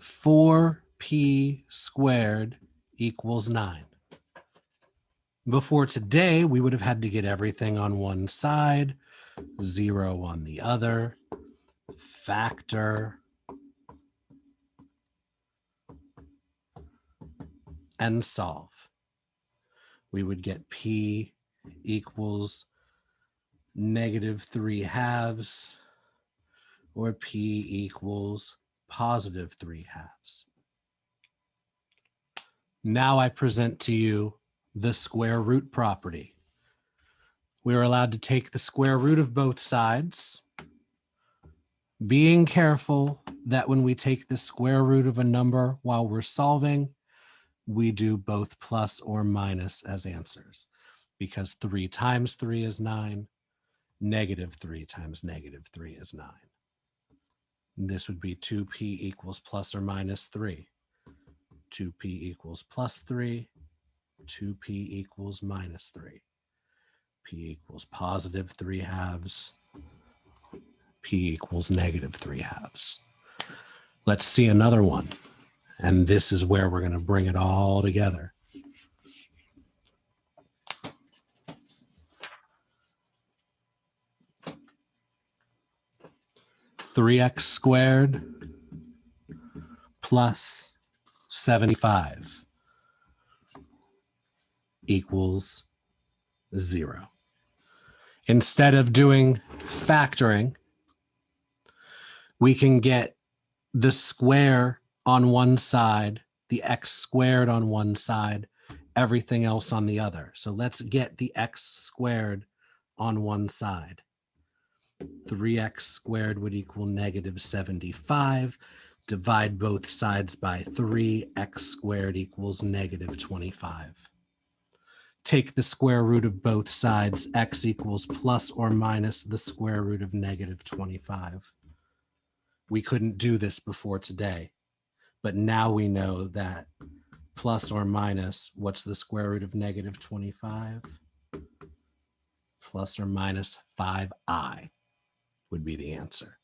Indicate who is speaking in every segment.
Speaker 1: 4p squared equals 9. Before today, we would have had to get everything on one side, 0 on the other, factor, and solve. We would get p equals -3/2 or p equals +3/2. Now I present to you the square root property. We are allowed to take the square root of both sides, being careful that when we take the square root of a number while we're solving, we do both plus or minus as answers, because 3 times 3 is 9, -3 times -3 is 9. This would be 2p equals plus or minus 3. 2p equals plus 3. 2p equals minus 3. P equals +3/2. P equals -3/2. Let's see another one. And this is where we're going to bring it all together. (3x squared plus 75 equals 0. Instead of doing factoring, we can get the square on one side, the x squared on one side, everything else on the other. So let's get the x squared on one side. 3x squared would equal -75. Divide both sides by 3, x squared equals -25. Take the square root of both sides, x equals plus or minus the square root of -25. We couldn't do this before today, but now we know that plus or minus, what's the square root of -25? Plus or minus 5i would be the answer.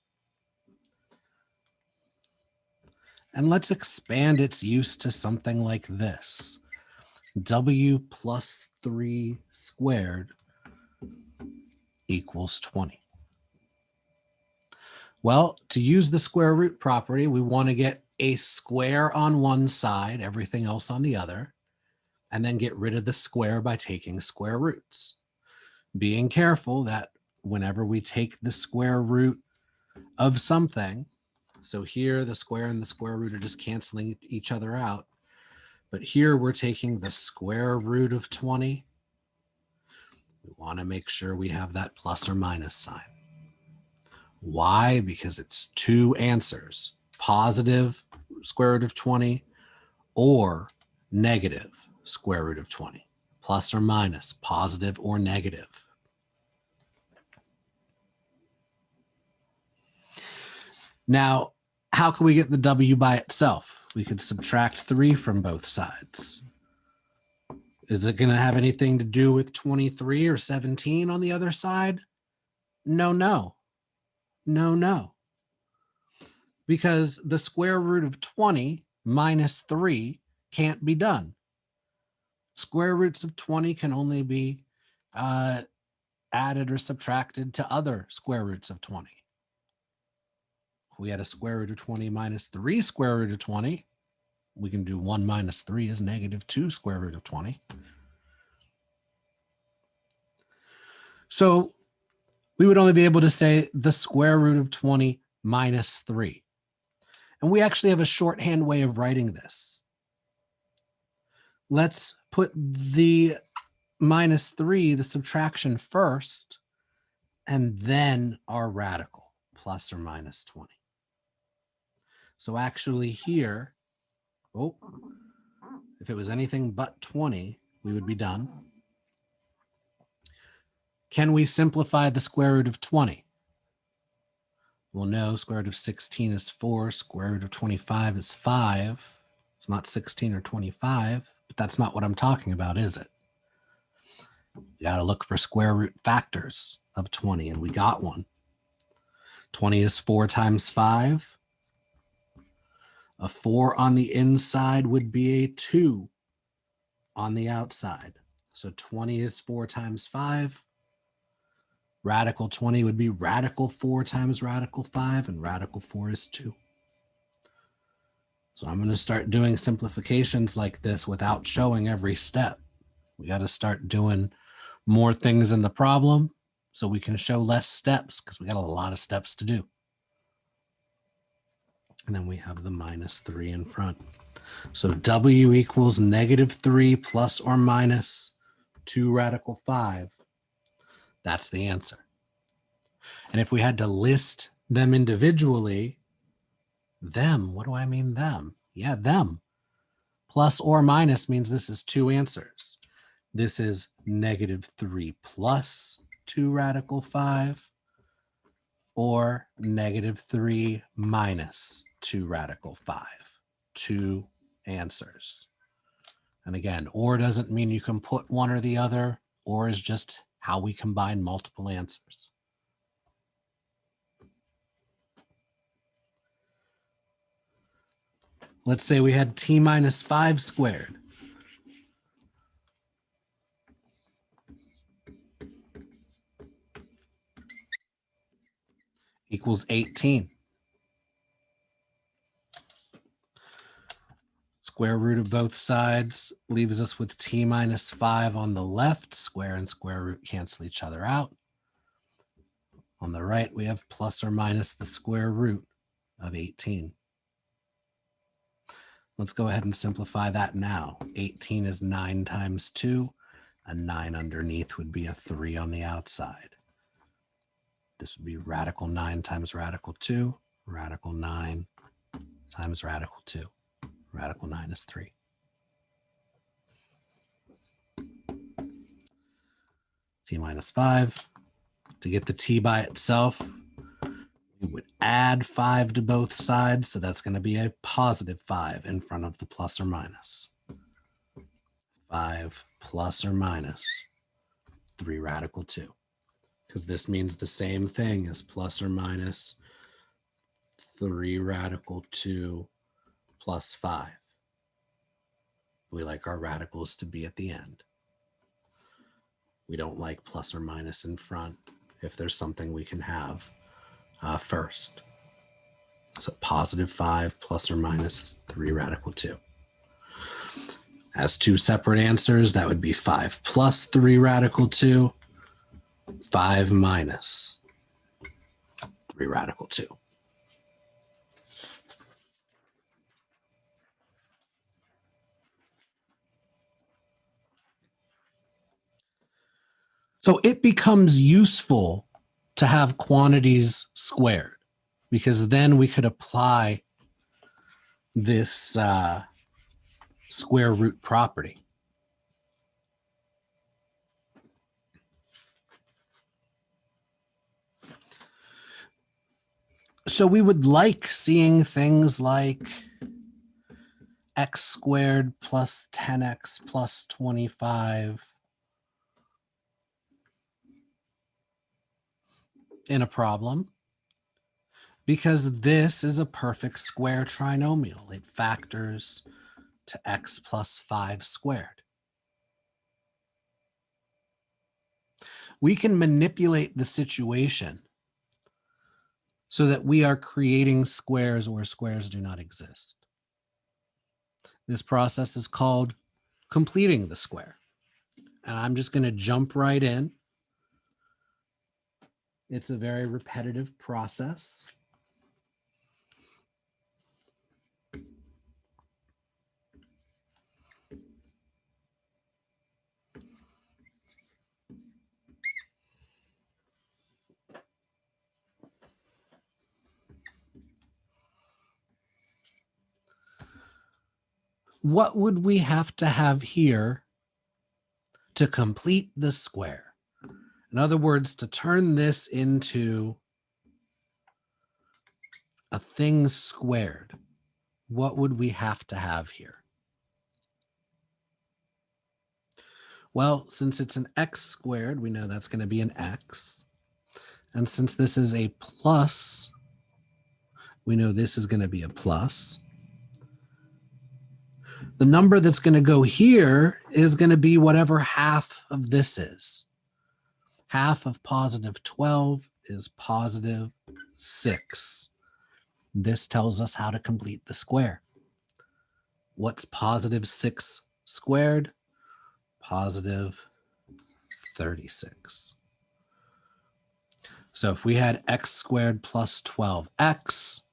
Speaker 1: And let's expand its use to something like this. W plus 3 squared equals 20. Well, to use the square root property, we want to get a square on one side, everything else on the other, and then get rid of the square by taking square roots. Being careful that whenever we take the square root of something, so here the square and the square root are just canceling each other out, but here we're taking the square root of 20. We want to make sure we have that plus or minus sign. Why? Because it's two answers, positive square root of 20 or negative square root of 20, plus or minus, positive or negative. Now, how can we get the W by itself? We could subtract 3 from both sides. Is it going to have anything to do with 23 or 17 on the other side? No, no. No, no. Because the square root of 20 minus 3 can't be done. Square roots of 20 can only be added or subtracted to other square roots of 20. If we had a square root of 20 minus 3 square root of 20, we can do 1 minus 3 is -2 square root of 20. So we would only be able to say the square root of 20 minus 3. And we actually have a shorthand way of writing this. Let's put the minus 3, the subtraction first, and then our radical, plus or minus 20. So actually here, if it was anything but 20, we would be done. Can we simplify the square root of 20? Well, no, square root of 16 is 4, square root of 25 is 5. It's not 16 or 25, but that's not what I'm talking about, is it? You got to look for square root factors of 20, and we got one. 20 is 4 times 5. A 4 on the inside would be a 2 on the outside. So 20 is 4 times 5. Radical 20 would be radical 4 times radical 5, and radical 4 is 2. So I'm going to start doing simplifications like this without showing every step. We got to start doing more things in the problem so we can show less steps, because we got a lot of steps to do. And then we have the minus 3 in front. So W equals -3 plus or minus 2 radical 5. That's the answer. And if we had to list them individually, them, what do I mean them? Yeah, them. Plus or minus means this is 2 answers. This is -3 plus 2 radical 5, or -3 minus 2 radical 5. 2 answers. And again, or doesn't mean you can put one or the other. Or is just how we combine multiple answers. Let's say we had t minus 5 squared. Equals 18. Square root of both sides leaves us with t minus 5 on the left. Square and square root cancel each other out. On the right, we have plus or minus the square root of 18. Let's go ahead and simplify that now. 18 is 9 times 2. A 9 underneath would be a 3 on the outside. This would be radical 9 times radical 2. Radical 9 times radical 2. Radical 9 is 3. T minus 5. To get the t by itself, we would add 5 to both sides. So that's going to be a positive 5 in front of the plus or minus. 5 plus or minus 3 radical 2. Because this means the same thing as plus or minus 3 radical 2 plus 5. We like our radicals to be at the end. We don't like plus or minus in front if there's something we can have first. So positive 5 plus or minus 3 radical 2. As 2 separate answers, that would be 5 plus 3 radical 2, 5 minus 3 radical 2. So it becomes useful to have quantities squared, because then we could apply this square root property. So we would like seeing things like x squared plus 10x plus 25 in a problem, because this is a perfect square trinomial. It factors to x plus 5 squared. We can manipulate the situation so that we are creating squares where squares do not exist. This process is called completing the square. And I'm just going to jump right in. It's a very repetitive process. What would we have to have here to complete the square? In other words, to turn this into a thing squared, what would we have to have here? Well, since it's an x squared, we know that's going to be an x. And since this is a plus, we know this is going to be a plus. The number that's going to go here is going to be whatever half of this is. Half of positive 12 is positive 6. This tells us how to complete the square. What's positive 6 squared? Positive 36. So if we had x squared plus 12x,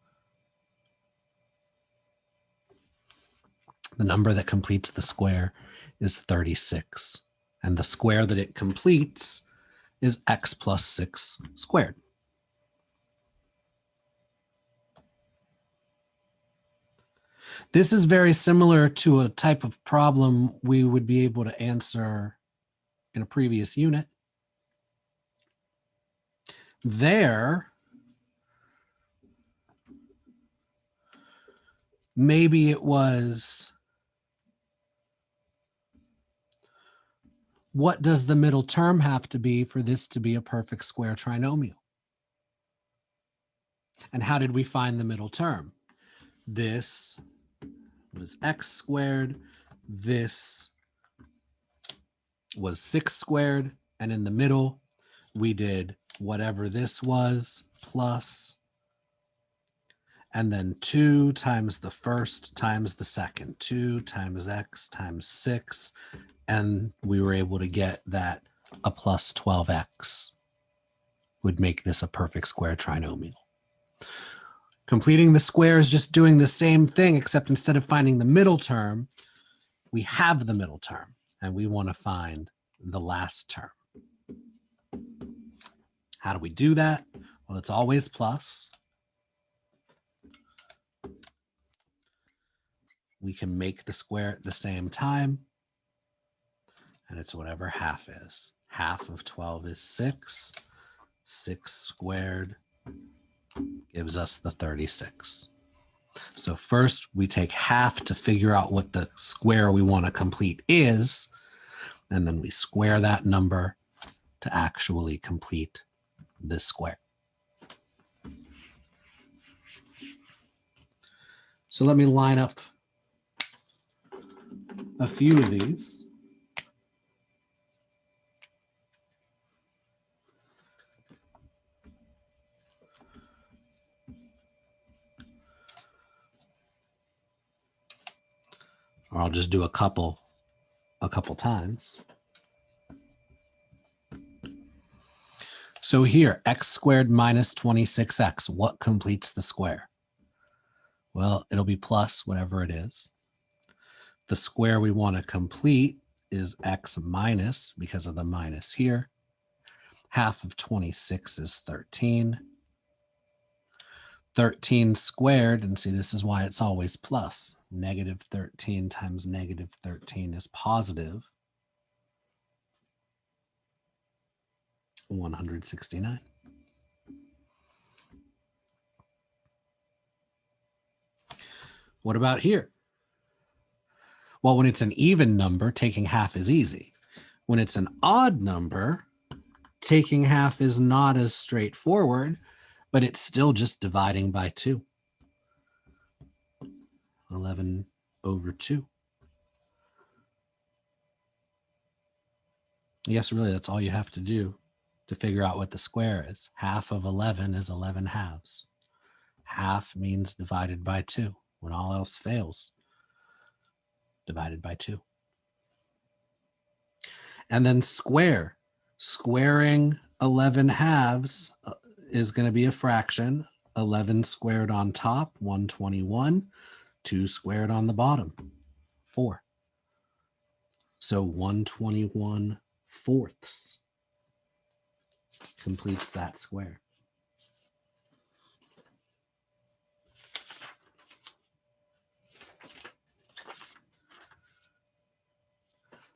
Speaker 1: the number that completes the square is 36. And the square that it completes is x plus 6 squared. This is very similar to a type of problem we would be able to answer in a previous unit. There, maybe it was, what does the middle term have to be for this to be a perfect square trinomial? And how did we find the middle term? This was x squared. This was 6 squared. And in the middle, we did whatever this was plus, and then 2 times the first times the second. 2 times x times 6. And we were able to get that a plus 12x would make this a perfect square trinomial. Completing the square is just doing the same thing, except instead of finding the middle term, we have the middle term, and we want to find the last term. How do we do that? Well, it's always plus. We can make the square at the same time, and it's whatever half is. Half of 12 is 6. 6 squared gives us the 36. So first we take half to figure out what the square we want to complete is, and then we square that number to actually complete this square. So let me line up a few of these. Or I'll just do a couple times. So here, x squared minus 26x, what completes the square? Well, it'll be plus whatever it is. The square we want to complete is x minus, because of the minus here. Half of 26 is 13. 13 squared, and see, this is why it's always plus. Negative 13 times negative 13 is positive 169. What about here? Well, when it's an even number, taking half is easy. When it's an odd number, taking half is not as straightforward, but it's still just dividing by 2. 11 over 2. Yes, really, that's all you have to do to figure out what the square is. Half of 11 is 11 halves. Half means divided by 2. When all else fails, divided by 2. And then square. Squaring 11 halves is going to be a fraction. 11 squared on top, 121. 2 squared on the bottom, 4. So 121 fourths completes that square.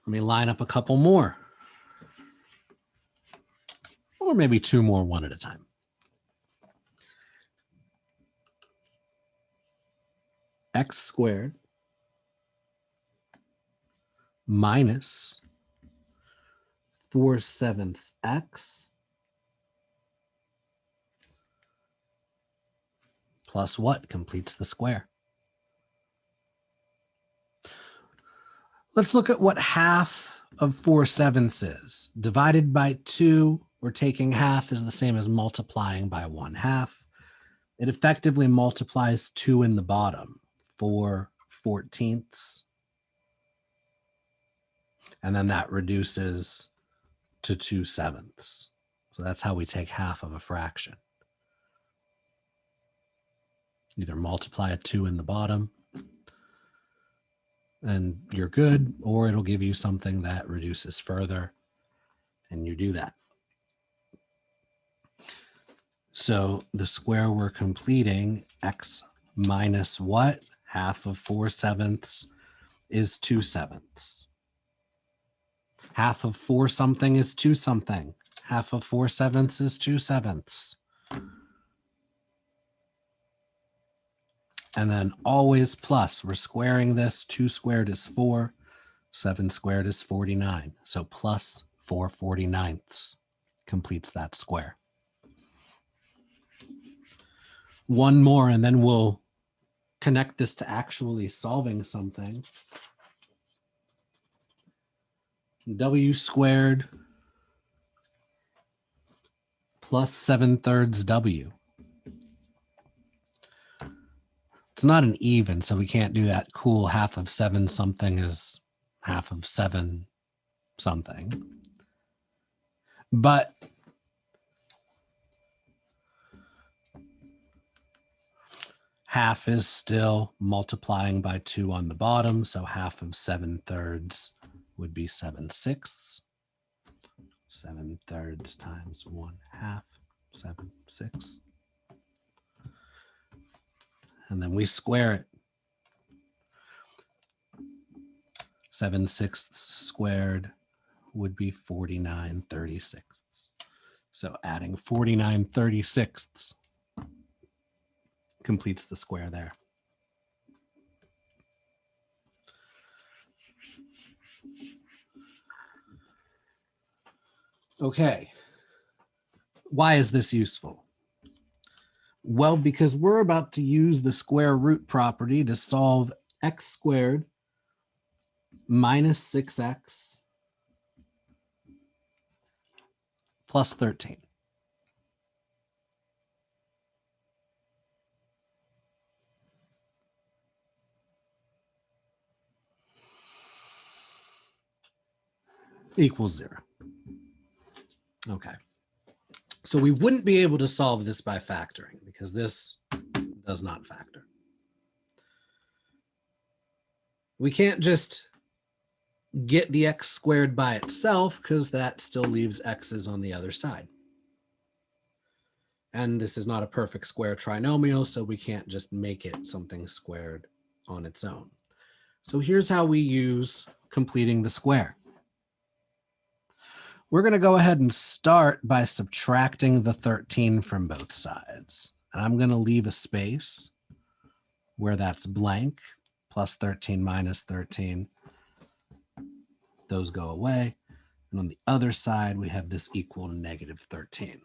Speaker 1: Let me line up a couple more. Or maybe 2 more, one at a time. X squared minus 4/7 x plus what completes the square? Let's look at what half of 4/7 is. Divided by 2, we're taking half is the same as multiplying by 1/2. It effectively multiplies 2 in the bottom, 4/14. And then that reduces to 2/7. So that's how we take half of a fraction. Either multiply a 2 in the bottom and you're good, or it'll give you something that reduces further, and you do that. So the square we're completing, x minus what? Half of 4/7 is 2/7. Half of 4 something is 2 something. Half of 4/7 is 2/7. And then always plus, we're squaring this. 2 squared is 4. 7 squared is 49. So plus 4/49 completes that square. One more, and then we'll connect this to actually solving something. W squared plus 7/3 W. It's not an even, so we can't do that cool half of 7 something is half of 7 something. But half is still multiplying by 2 on the bottom, so half of 7/3 would be 7/6. 7/3 times 1/2, 7/6. And then we square it. 7/6 squared would be 49/36. So adding 49/36 completes the square there. Okay. Why is this useful? Well, because we're about to use the square root property to solve x squared minus 6x plus 13. Equals 0. Okay. So we wouldn't be able to solve this by factoring because this does not factor. We can't just get the x squared by itself because that still leaves x's on the other side. And this is not a perfect square trinomial, so we can't just make it something squared on its own. So here's how we use completing the square. We're going to go ahead and start by subtracting the 13 from both sides. And I'm going to leave a space where that's blank, plus 13 minus 13. Those go away. And on the other side, we have this equal negative 13.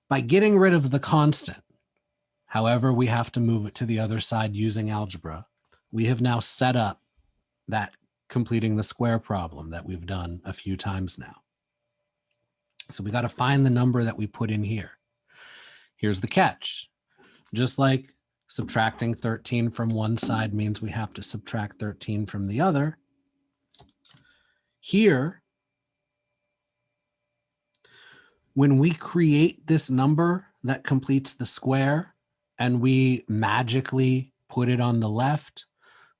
Speaker 1: By getting rid of the constant, however, we have to move it to the other side using algebra, we have now set up that completing the square problem that we've done a few times now. So we got to find the number that we put in here. Here's the catch. Just like subtracting 13 from one side means we have to subtract 13 from the other, here, when we create this number that completes the square and we magically put it on the left,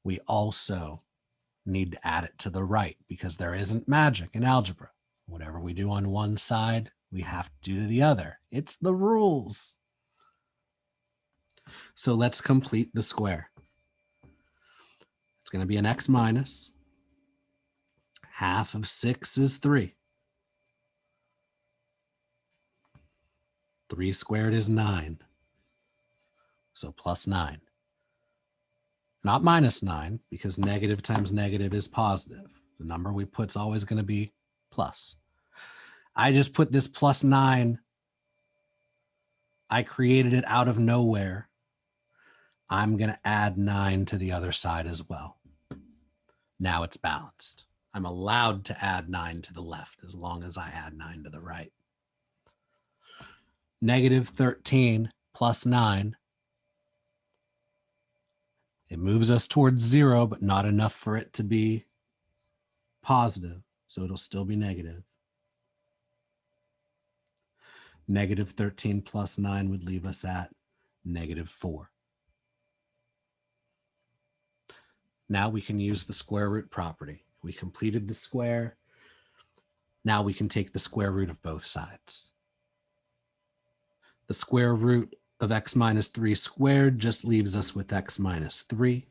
Speaker 1: we also need to add it to the right because there isn't magic in algebra. Whatever we do on one side, we have to do to the other. It's the rules. So let's complete the square. It's going to be an x minus. Half of 6 is 3. 3 squared is 9. So plus 9. Not minus 9, because negative times negative is positive. The number we put is always going to be plus. I just put this plus 9. I created it out of nowhere. I'm going to add 9 to the other side as well. Now it's balanced. I'm allowed to add 9 to the left as long as I add 9 to the right. Negative 13 plus 9. It moves us towards 0, but not enough for it to be positive, so it'll still be negative. Negative 13 plus 9 would leave us at negative 4. Now we can use the square root property. We completed the square. Now we can take the square root of both sides. The square root of x minus 3 squared just leaves us with x minus 3.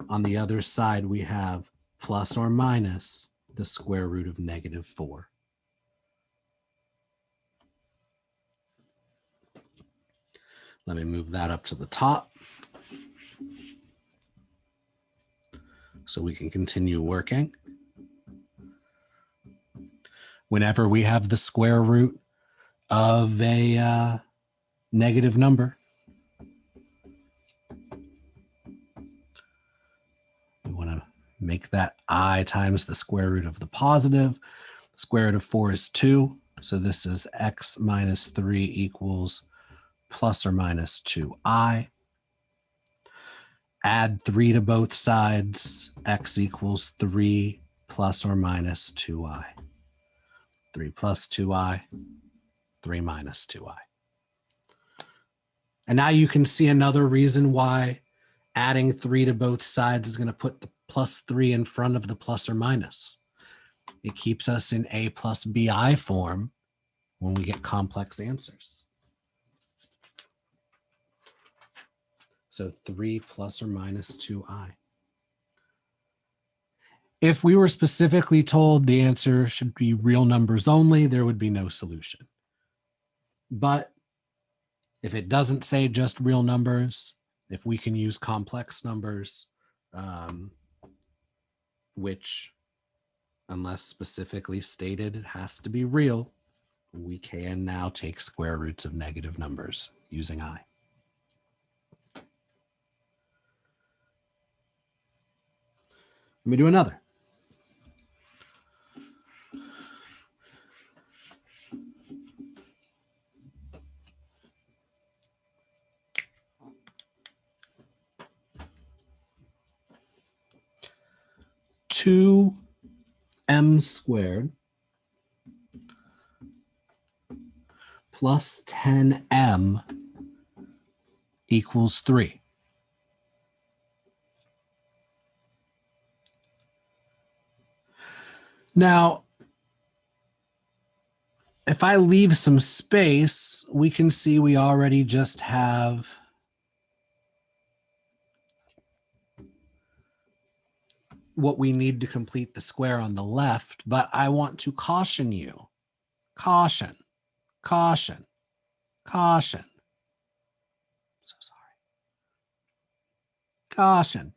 Speaker 1: On the other side, we have plus or minus the square root of negative 4. Let me move that up to the top so we can continue working. Whenever we have the square root of a negative number, we want to make that I times the square root of the positive. The square root of 4 is 2, so this is x minus 3 equals plus or minus 2i. Add 3 to both sides. X equals 3 plus or minus 2i. 3 plus 2i, 3 minus 2i. And now you can see another reason why adding 3 to both sides is going to put the plus 3 in front of the plus or minus. It keeps us in a plus bi form when we get complex answers. So 3 plus or minus 2i. If we were specifically told the answer should be real numbers only, there would be no solution. But if it doesn't say just real numbers, if we can use complex numbers, which, unless specifically stated, it has to be real, we can now take square roots of negative numbers using I. Let me do another. Two m squared plus 10m equals 3. Now, if I leave some space, we can see we already just have what we need to complete the square on the left, but I want to caution you. Caution, caution, caution. So sorry. Caution.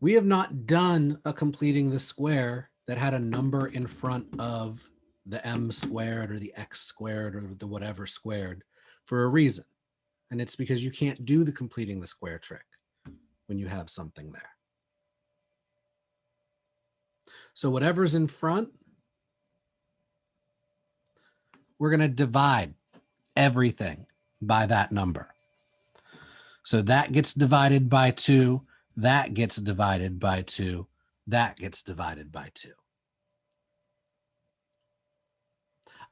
Speaker 1: We have not done a completing the square that had a number in front of the m squared or the x squared or the whatever squared for a reason. And it's because you can't do the completing the square trick when you have something there. So whatever's in front, we're going to divide everything by that number. So that gets divided by 2, that gets divided by 2, that gets divided by 2.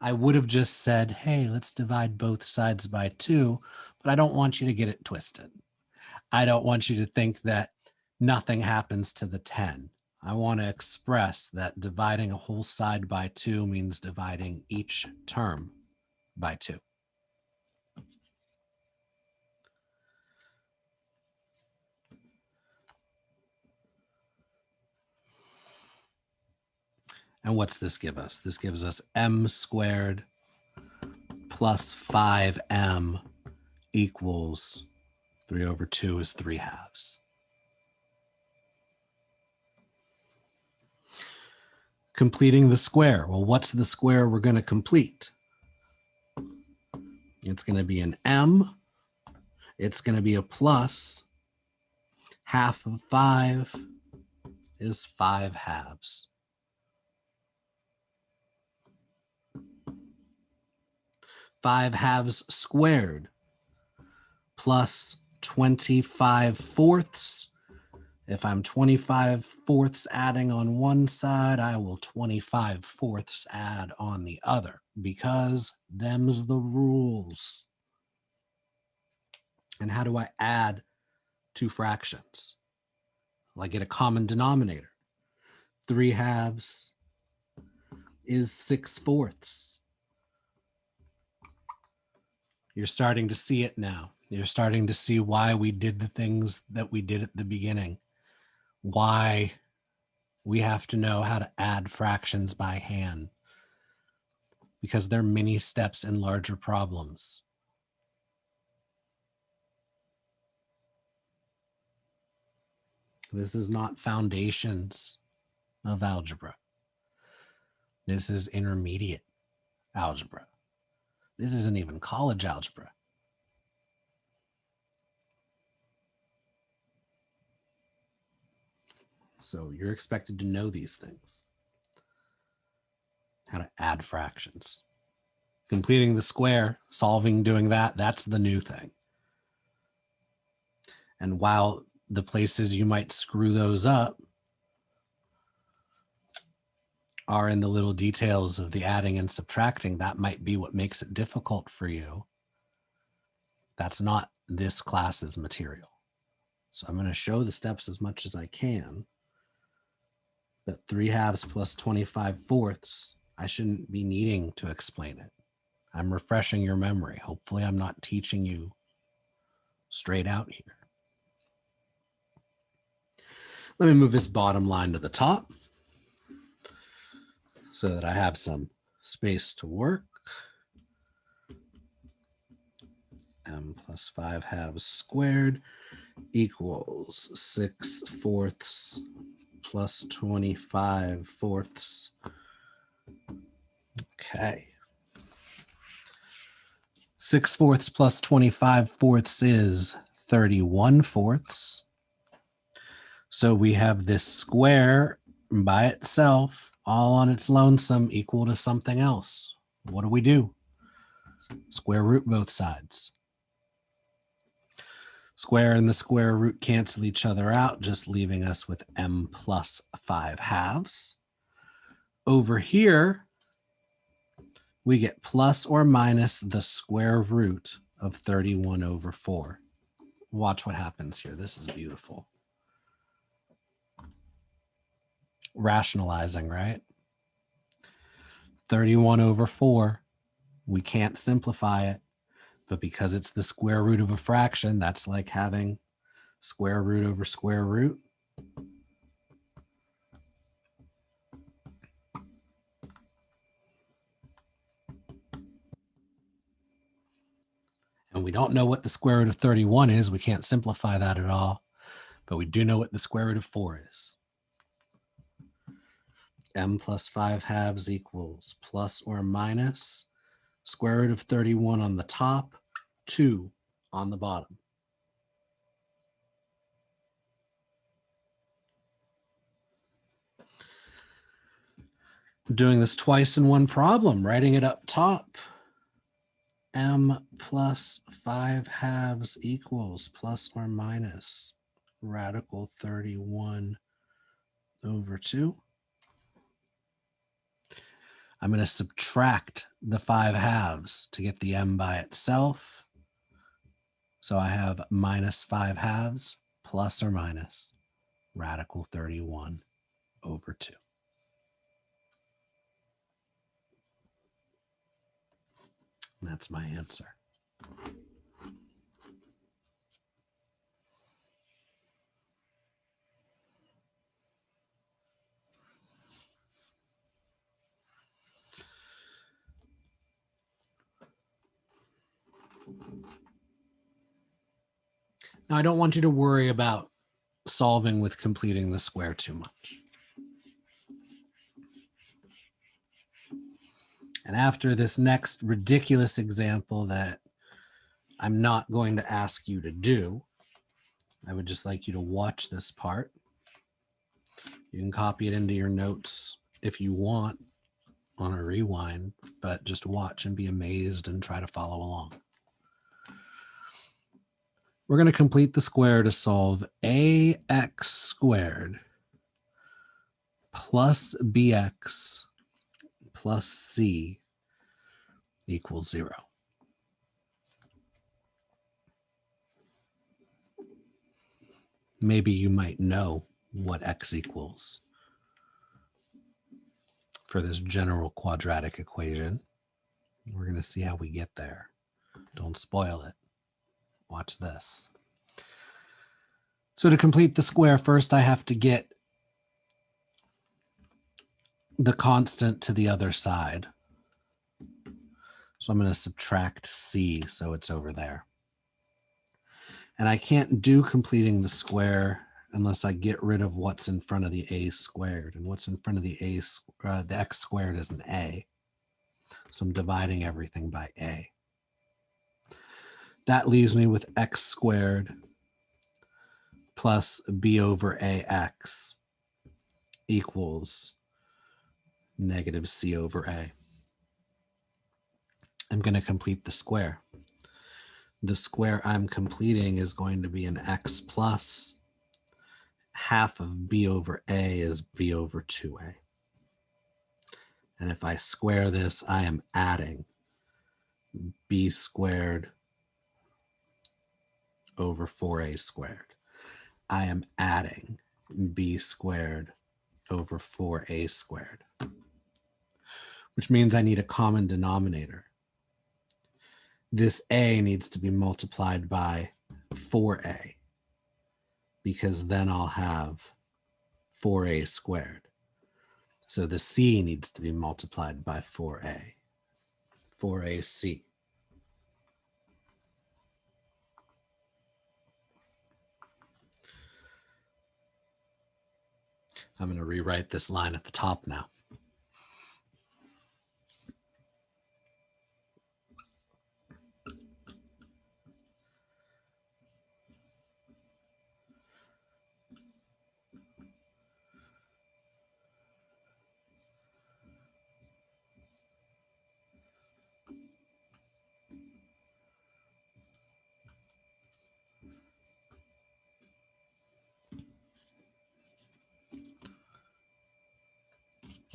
Speaker 1: I would have just said, hey, let's divide both sides by 2, but I don't want you to get it twisted. I don't want you to think that nothing happens to the 10. I want to express that dividing a whole side by 2 means dividing each term by 2. And what's this give us? This gives us m squared plus 5m equals 3 over 2 is 3/2. Completing the square. Well, what's the square we're going to complete? It's going to be an m. It's going to be a plus. Half of 5 is 5 halves. Five halves squared plus 25 fourths. If I'm 25 fourths adding on one side, I will 25 fourths add on the other, because them's the rules. And how do I add two fractions? Well, I get a common denominator. 3 halves is 6 fourths. You're starting to see it now. You're starting to see why we did the things that we did at the beginning. Why we have to know how to add fractions by hand. Because they're many steps in larger problems. This is not foundations of algebra. This is intermediate algebra. This isn't even college algebra. So you're expected to know these things. How to add fractions. Completing the square, solving, doing that, that's the new thing. And while the places you might screw those up are in the little details of the adding and subtracting, that might be what makes it difficult for you. That's not this class's material. So I'm going to show the steps as much as I can. But 3 halves plus 25 fourths, I shouldn't be needing to explain it. I'm refreshing your memory. Hopefully I'm not teaching you straight out here. Let me move this bottom line to the top so that I have some space to work. M plus 5 halves squared equals 6 fourths plus 25 fourths. Okay. 6 fourths plus 25 fourths is 31 fourths. So we have this square by itself, all on its lonesome, equal to something else. What do? Square root both sides. Square and the square root cancel each other out, just leaving us with m plus 5 halves. Over here, we get plus or minus the square root of 31 over 4. Watch what happens here. This is beautiful. Rationalizing, right? 31 over 4. We can't simplify it, but because it's the square root of a fraction, that's like having square root over square root. And we don't know what the square root of 31 is. We can't simplify that at all, but we do know what the square root of 4 is. M plus 5 halves equals plus or minus square root of 31 on the top, 2 on the bottom. Doing this twice in one problem, writing it up top. M plus 5 halves equals plus or minus radical 31 over 2. I'm going to subtract the 5 halves to get the m by itself. So I have minus 5 halves plus or minus radical 31 over 2. And that's my answer. Now, I don't want you to worry about solving with completing the square too much. And after this next ridiculous example that I'm not going to ask you to do, I would just like you to watch this part. You can copy it into your notes if you want on a rewind, but just watch and be amazed and try to follow along. We're going to complete the square to solve ax squared plus bx plus c equals 0. Maybe you might know what x equals for this general quadratic equation. We're going to see how we get there. Don't spoil it. Watch this. So to complete the square, first I have to get the constant to the other side. So I'm going to subtract c, so it's over there. And I can't do completing the square unless I get rid of what's in front of the a squared. And what's in front of the x squared is an a. So I'm dividing everything by a. That leaves me with x squared plus b over ax equals negative c over a. I'm going to complete the square. The square I'm completing is going to be an x plus half of b over a is b over 2a. And if I square this, I am adding b squared over 4a squared. I am adding b squared over 4a squared, which means I need a common denominator. This a needs to be multiplied by 4a, because then I'll have 4a squared. So the c needs to be multiplied by 4a, 4ac. I'm going to rewrite this line at the top now.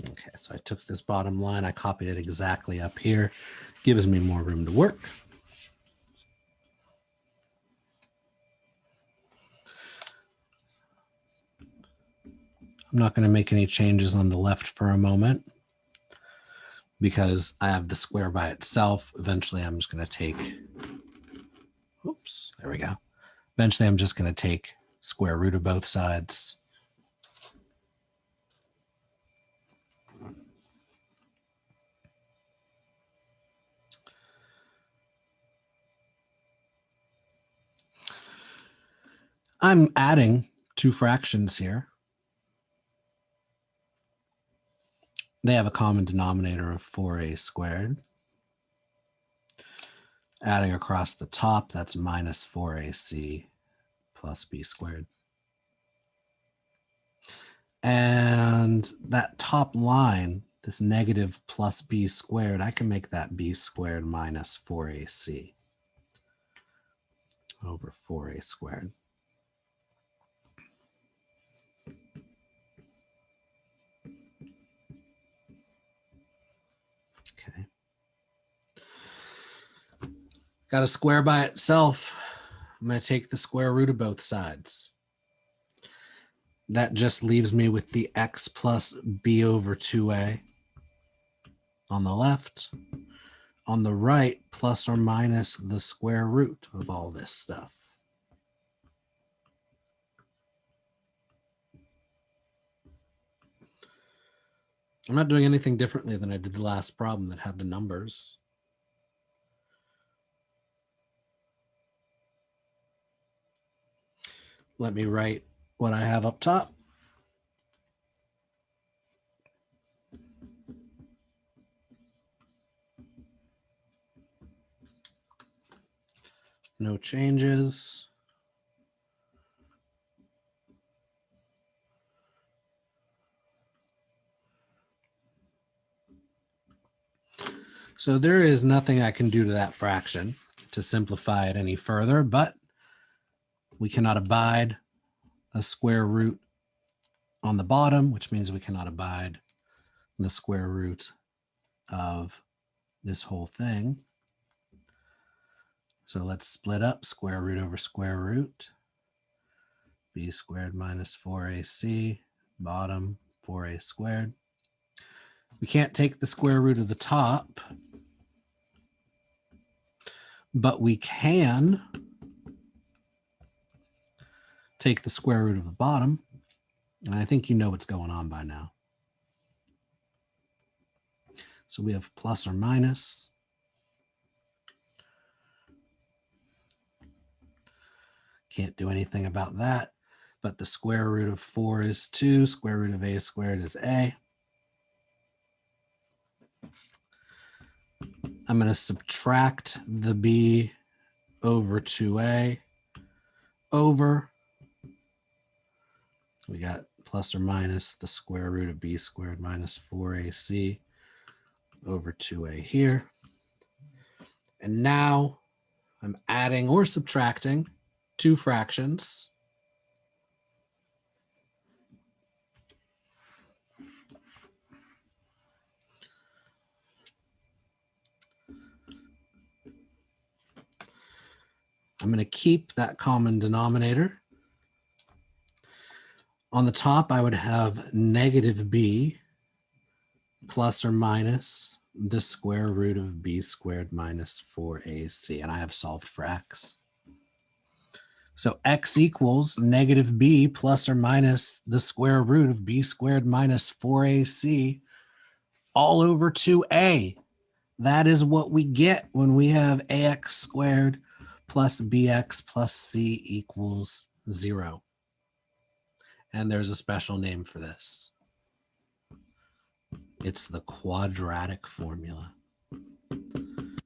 Speaker 1: Okay, so I took this bottom line, I copied it exactly up here, gives me more room to work. I'm not going to make any changes on the left for a moment because I have the square by itself. Eventually, I'm just going to take, oops, there we go. Eventually, I'm just going to take square root of both sides. I'm adding two fractions here. They have a common denominator of 4a squared. Adding across the top, that's minus 4ac plus b squared. And that top line, this negative plus b squared, I can make that b squared minus 4ac over 4a squared. Okay. Got a square by itself. I'm going to take the square root of both sides. That just leaves me with the x plus b over 2a on the left. On the right, plus or minus the square root of all this stuff. I'm not doing anything differently than I did the last problem that had the numbers. Let me write what I have up top. No changes. So there is nothing I can do to that fraction to simplify it any further, but we cannot abide a square root on the bottom, which means we cannot abide the square root of this whole thing. So let's split up square root over square root. B squared minus 4ac, bottom 4a squared. We can't take the square root of the top, but we can take the square root of the bottom. And I think you know what's going on by now. So we have plus or minus. Can't do anything about that. But the square root of 4 is 2. Square root of a squared is a. I'm going to subtract the b over 2a over. We got plus or minus the square root of b squared minus 4ac over 2a here. And now I'm adding or subtracting two fractions. I'm going to keep that common denominator. On the top, I would have negative b plus or minus the square root of b squared minus 4ac, and I have solved for x. So x equals negative b plus or minus the square root of b squared minus 4ac all over 2a. That is what we get when we have ax squared plus bx plus c equals 0. And there's a special name for this. It's the quadratic formula. And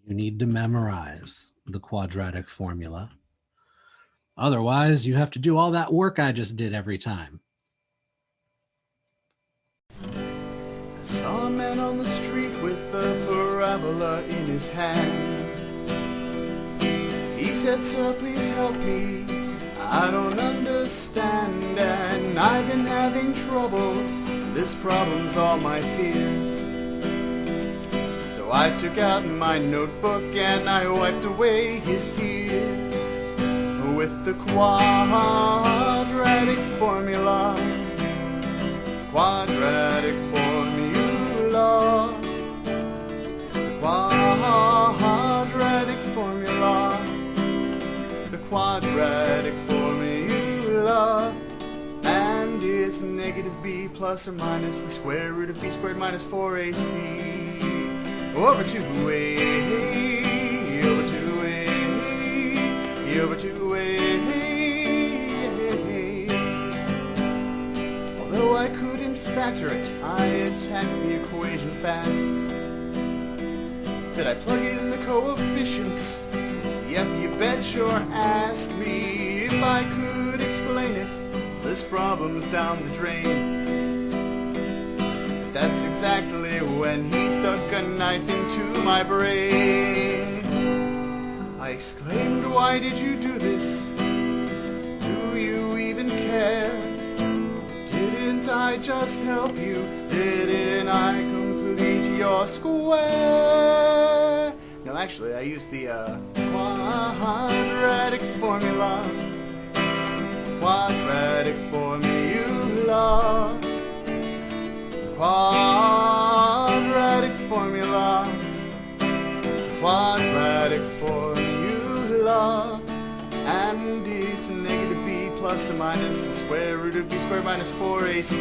Speaker 1: you need to memorize the quadratic formula. Otherwise, you have to do all that work I just did every time.
Speaker 2: I saw a man on the street with a parabola in his hand. He said, "Sir, please help me. I don't understand, and I've been having troubles. This problem's all my fears." So I took out my notebook and I wiped away his tears with the quadratic formula. Quadratic formula. The quadratic formula. The quadratic formula. And it's negative b plus or minus the square root of b squared minus 4ac over 2a over 2a over 2a. Although I couldn't factor it, I attacked the equation fast. Did I plug in the coefficients? Yep, you bet your ask me if I could explain it. This problem's down the drain. That's exactly when he stuck a knife into my brain. I exclaimed, "Why did you do this? Do you even care? Didn't I just help you? Didn't I complete your square?" No, actually, I used the quadratic formula. Quadratic formula. Quadratic formula. Quadratic formula. And it's negative b plus or minus the square root of b squared minus 4ac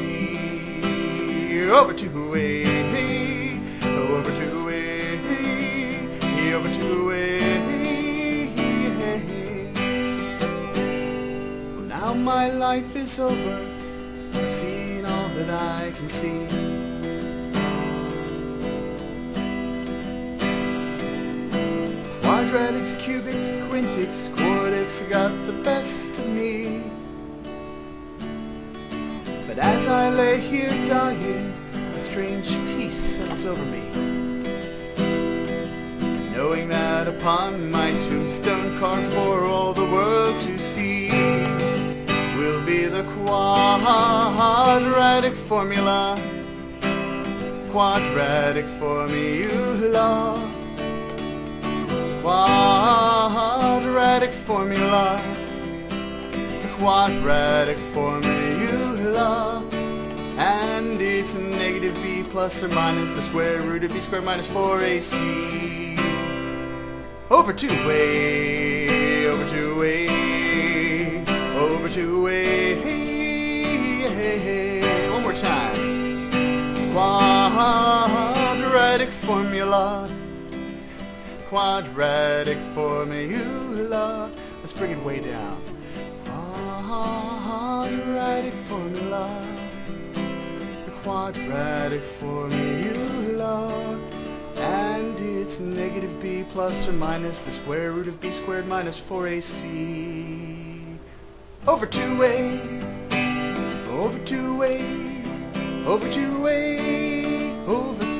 Speaker 2: over 2a over 2a over 2a. Now my life is over. I've seen all that I can see. Quadratics, cubics, quintics, quartics got the best of me. But as I lay here dying, a strange peace settles over me. knowing that upon my tombstone carved for all the world to see will be the quadratic formula. Quadratic formula. Quadratic formula. Quadratic formula. And it's negative b plus or minus the square root of b squared minus 4ac over 2a, over 2a, over 2a. One more time. Quadratic formula. Quadratic formula. Let's bring it way down. Quadratic formula. Quadratic formula. And it's negative b plus or minus the square root of b squared minus 4ac over 2a, over 2a, over 2a, over